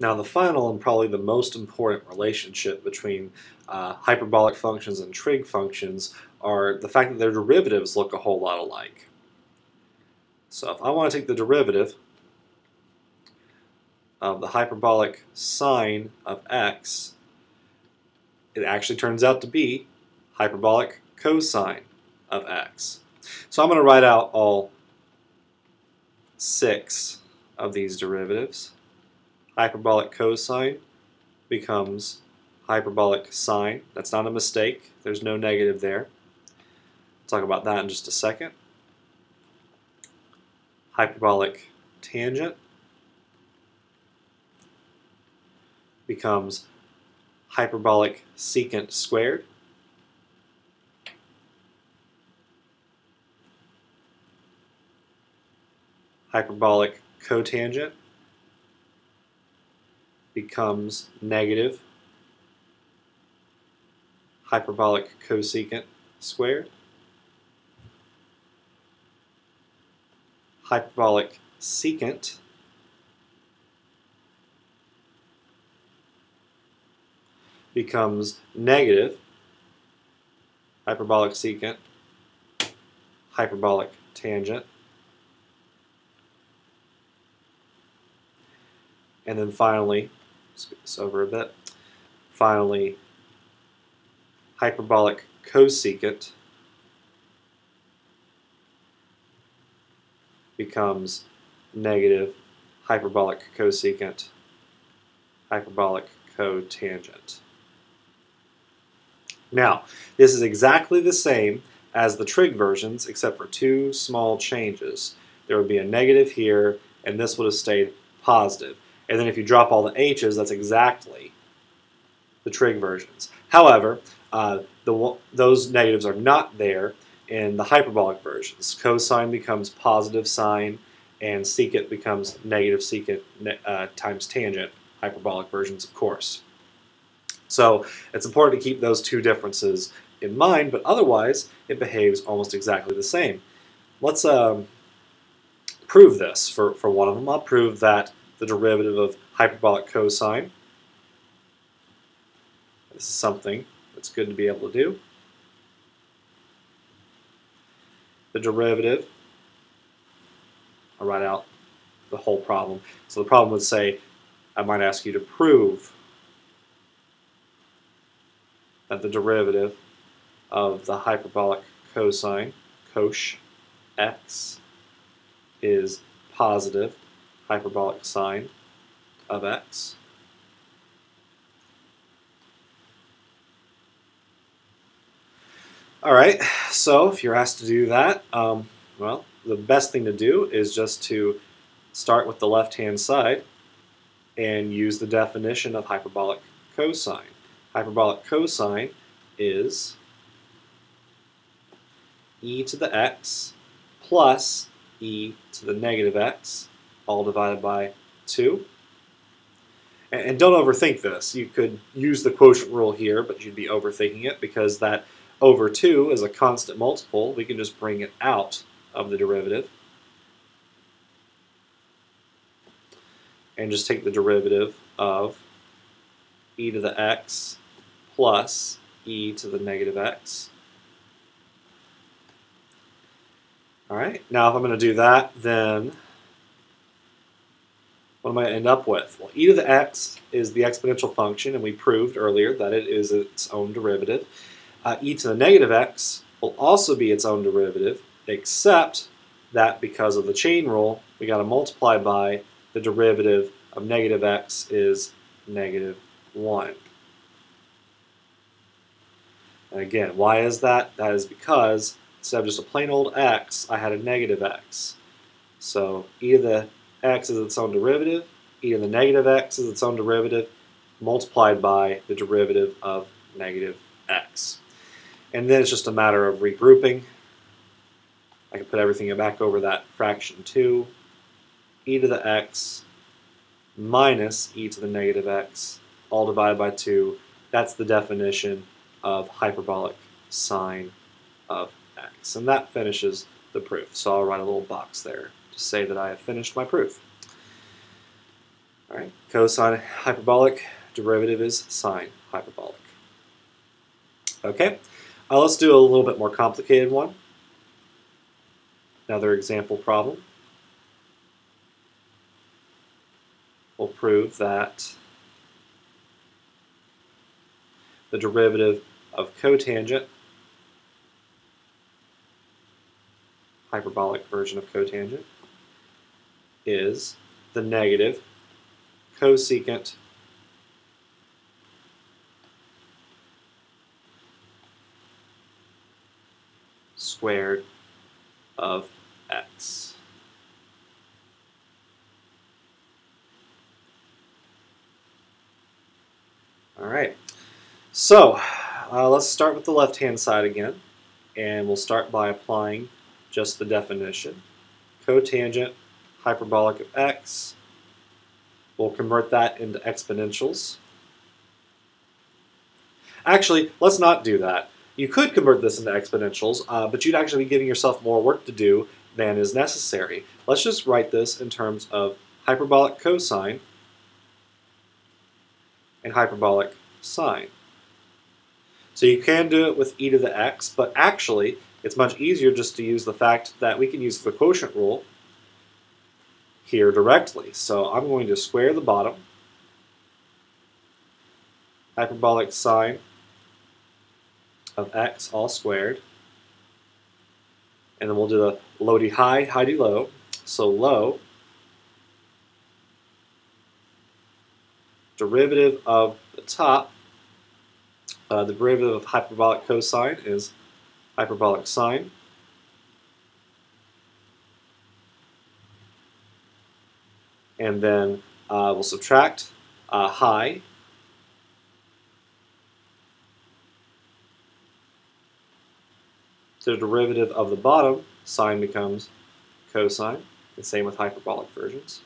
Now the final and probably the most important relationship between hyperbolic functions and trig functions are the fact that their derivatives look a whole lot alike. So if I want to take the derivative of the hyperbolic sine of x, it actually turns out to be hyperbolic cosine of x. So I'm going to write out all 6 of these derivatives. Hyperbolic cosine becomes hyperbolic sine. That's not a mistake. There's no negative there. We'll talk about that in just a second. Hyperbolic tangent becomes hyperbolic secant squared. Hyperbolic cotangent becomes negative hyperbolic cosecant squared. Hyperbolic secant becomes negative hyperbolic secant hyperbolic tangent. And then finally, scoot this over a bit, finally, hyperbolic cosecant becomes negative hyperbolic cosecant hyperbolic cotangent. Now, this is exactly the same as the trig versions, except for 2 small changes. There would be a negative here, and this would have stayed positive. And then if you drop all the h's, that's exactly the trig versions. However, those negatives are not there in the hyperbolic versions. Cosine becomes positive sine, and secant becomes negative secant times tangent, hyperbolic versions, of course. So it's important to keep those 2 differences in mind, but otherwise it behaves almost exactly the same. Let's prove this for one of them. I'll prove that the derivative of hyperbolic cosine, this is something that's good to be able to do. The derivative, I'll write out the whole problem. So the problem would say, I might ask you to prove that the derivative of the hyperbolic cosine, cosh, x, is positive hyperbolic sine of x. Alright, so if you're asked to do that, well, the best thing to do is just to start with the left-hand side and use the definition of hyperbolic cosine. Hyperbolic cosine is e to the x plus e to the negative x, all divided by 2. And don't overthink this. You could use the quotient rule here, but you'd be overthinking it because that over 2 is a constant multiple. We can just bring it out of the derivative and just take the derivative of e to the x plus e to the negative x. Alright, now if I'm going to do that, then what am I going to end up with? Well, e to the x is the exponential function, and we proved earlier that it is its own derivative. E to the negative x will also be its own derivative, except that because of the chain rule, we got to multiply by the derivative of negative x is negative 1. And again, why is that? That is because instead of just a plain old x, I had a negative x. So e to the x is its own derivative, e to the negative x is its own derivative, multiplied by the derivative of negative x. And then it's just a matter of regrouping. I can put everything back over that fraction 2, e to the x minus e to the negative x, all divided by 2. That's the definition of hyperbolic sine of x. And that finishes the proof. So I'll write a little box there to say that I have finished my proof. All right. Cosine hyperbolic derivative is sine hyperbolic. Okay, let's do a little bit more complicated one. Another example problem. We'll prove that the derivative of cotangent, hyperbolic version of cotangent, is the negative cosecant squared of x. All right, so let's start with the left-hand side again, and we'll start by applying just the definition. Cotangent hyperbolic of x. We'll convert that into exponentials. Actually, let's not do that. You could convert this into exponentials, but you'd actually be giving yourself more work to do than is necessary. Let's just write this in terms of hyperbolic cosine and hyperbolic sine. So you can do it with e to the x, but actually it's much easier just to use the fact that we can use the quotient rule here directly. So I'm going to square the bottom, hyperbolic sine of x all squared, and then we'll do the low d high, high d low. So low derivative of the top, the derivative of hyperbolic cosine is hyperbolic sine. And then we'll subtract high. So the derivative of the bottom, sine becomes cosine. The same with hyperbolic versions.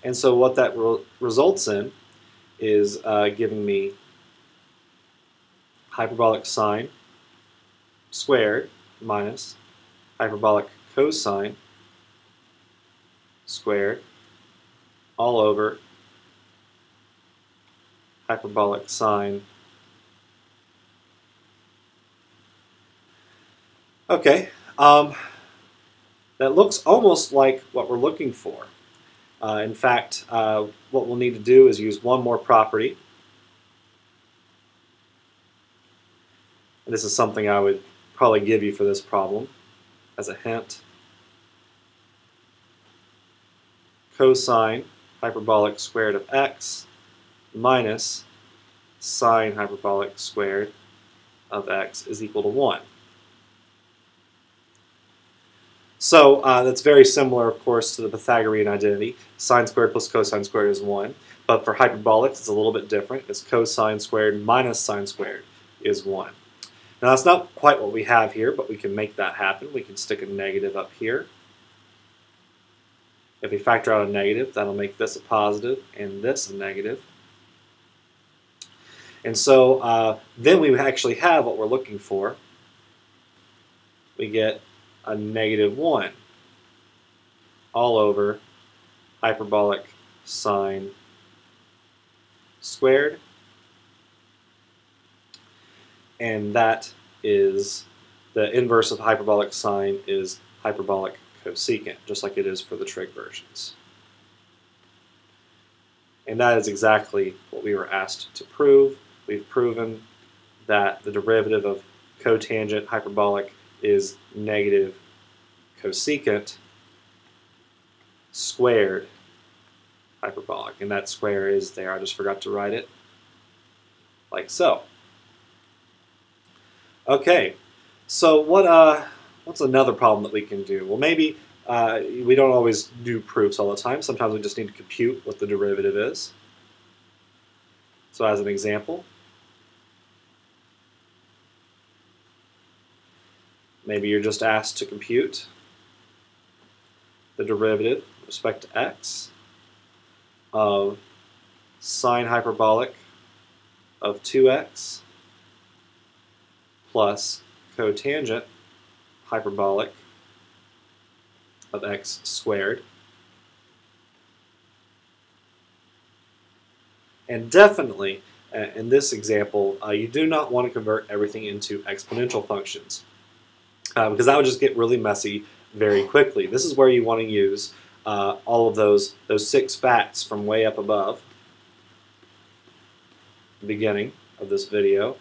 And so what that results in is giving me hyperbolic sine squared minus hyperbolic cosine squared all over hyperbolic sine. Okay, that looks almost like what we're looking for. In fact, what we'll need to do is use one more property. And this is something I would probably give you for this problem as a hint. Cosine hyperbolic squared of x minus sine hyperbolic squared of x is equal to 1. So that's very similar, of course, to the Pythagorean identity. Sine squared plus cosine squared is 1. But for hyperbolics, it's a little bit different. It's cosine squared minus sine squared is 1. Now, that's not quite what we have here, but we can make that happen. We can stick a negative up here. If we factor out a negative, that'll make this a positive and this a negative. And so then we actually have what we're looking for. We get a negative 1 all over hyperbolic sine squared. And that is the inverse of hyperbolic sine is hyperbolic cosecant, just like it is for the trig versions. And that is exactly what we were asked to prove. We've proven that the derivative of cotangent hyperbolic is negative cosecant squared hyperbolic. And that square is there. I just forgot to write it like so. Okay, so what's another problem that we can do? Well, maybe we don't always do proofs all the time. Sometimes we just need to compute what the derivative is. So as an example, maybe you're just asked to compute the derivative with respect to x of sine hyperbolic of 2x plus cotangent hyperbolic of x squared. And definitely, in this example, you do not want to convert everything into exponential functions because that would just get really messy very quickly. This is where you want to use all of those 6 facts from way up above, the beginning of this video.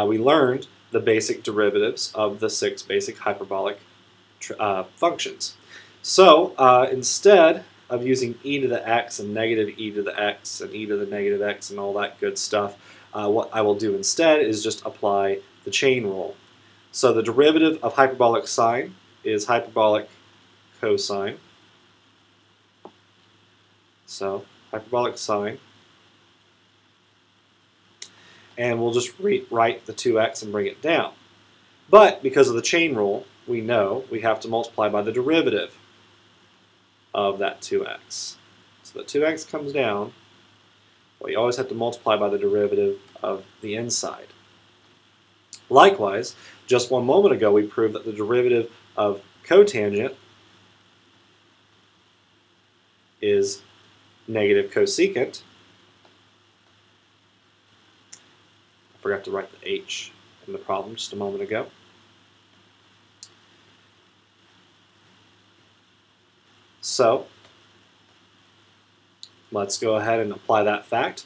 We learned the basic derivatives of the 6 basic hyperbolic functions. So instead of using e to the x and negative e to the x and e to the negative x and all that good stuff, what I will do instead is just apply the chain rule. So the derivative of hyperbolic sine is hyperbolic cosine. So hyperbolic sine. And we'll just rewrite the 2x and bring it down. But because of the chain rule, we know we have to multiply by the derivative of that 2x. So the 2x comes down, but you always have to multiply by the derivative of the inside. Likewise, just one moment ago we proved that the derivative of cotangent is negative cosecant. I forgot to write the h in the problem just a moment ago. So let's go ahead and apply that fact.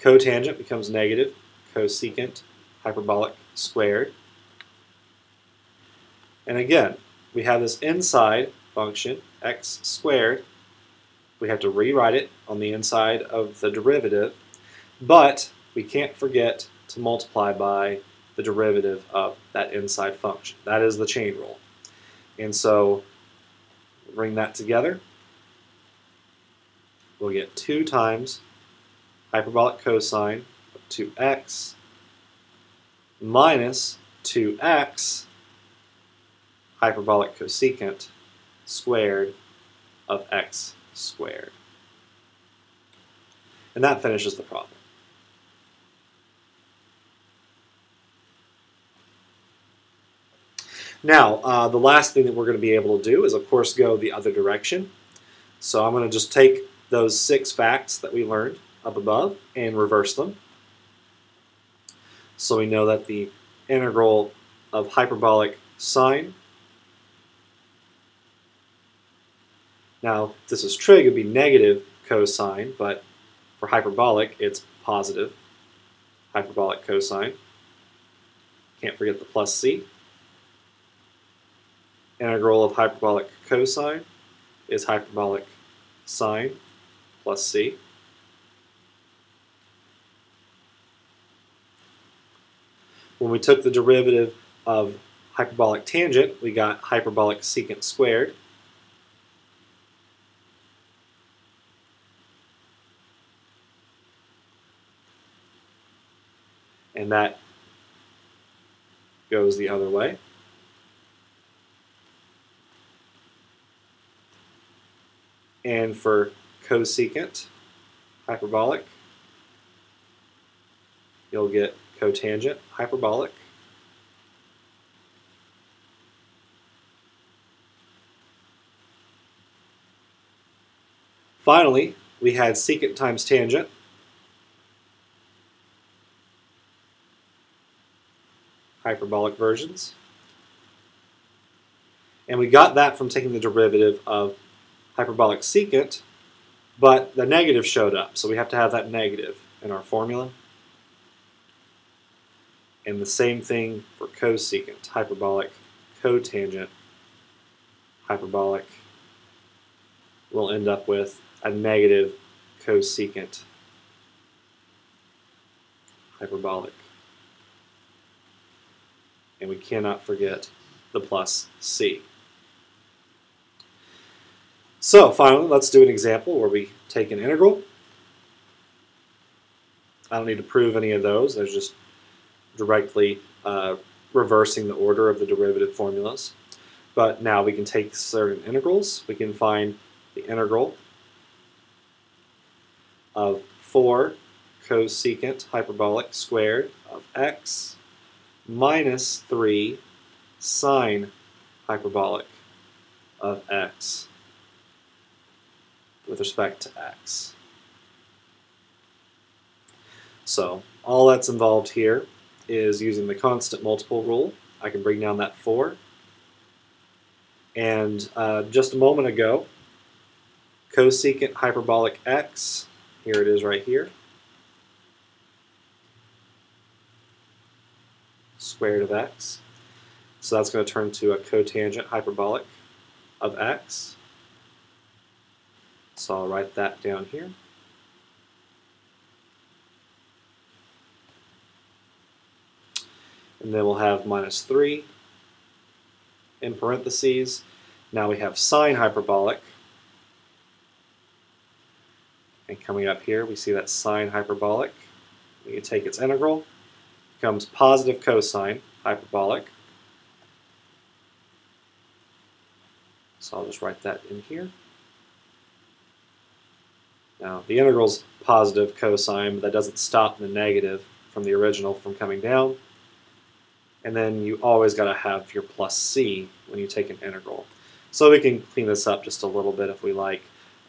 Cotangent becomes negative cosecant hyperbolic squared. And again, we have this inside function, x squared. We have to rewrite it on the inside of the derivative, but we can't forget to multiply by the derivative of that inside function. That is the chain rule. And so bring that together. We'll get 2 times hyperbolic cosine of 2x minus 2x hyperbolic cosecant squared of x squared. And that finishes the problem. Now, the last thing that we're going to be able to do is, of course, go the other direction. So I'm going to just take those 6 facts that we learned up above and reverse them. So we know that the integral of hyperbolic sine, now if this is trig, it would be negative cosine, but for hyperbolic, it's positive hyperbolic cosine. Can't forget the plus c. Integral of hyperbolic cosine is hyperbolic sine plus c. When we took the derivative of hyperbolic tangent, we got hyperbolic secant squared. And that goes the other way. And for cosecant hyperbolic, you'll get cotangent hyperbolic. Finally, we had secant times tangent. Hyperbolic versions. And we got that from taking the derivative of hyperbolic secant, but the negative showed up, so we have to have that negative in our formula. And the same thing for cosecant, hyperbolic cotangent hyperbolic. We'll end up with a negative cosecant hyperbolic. And we cannot forget the plus c. So finally, let's do an example where we take an integral. I don't need to prove any of those. There's just directly reversing the order of the derivative formulas. But now we can take certain integrals. We can find the integral of 4 cosecant hyperbolic squared of x minus 3 sine hyperbolic of x with respect to x. So all that's involved here is using the constant multiple rule. I can bring down that 4. And just a moment ago, cosecant hyperbolic x, here it is right here, square root of x. So that's going to turn to a cotangent hyperbolic of x. So I'll write that down here. And then we'll have minus 3 in parentheses. Now we have sine hyperbolic. And coming up here, we see that sine hyperbolic. We can take its integral. Becomes positive cosine hyperbolic. So I'll just write that in here. Now, the integral's positive cosine, but that doesn't stop the negative from the original from coming down. And then you always got to have your plus c when you take an integral. So we can clean this up just a little bit if we like.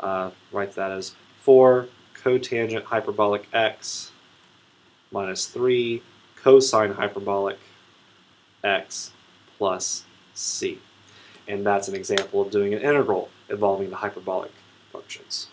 Write that as 4 cotangent hyperbolic x minus 3 cosine hyperbolic x plus c. And that's an example of doing an integral involving the hyperbolic functions.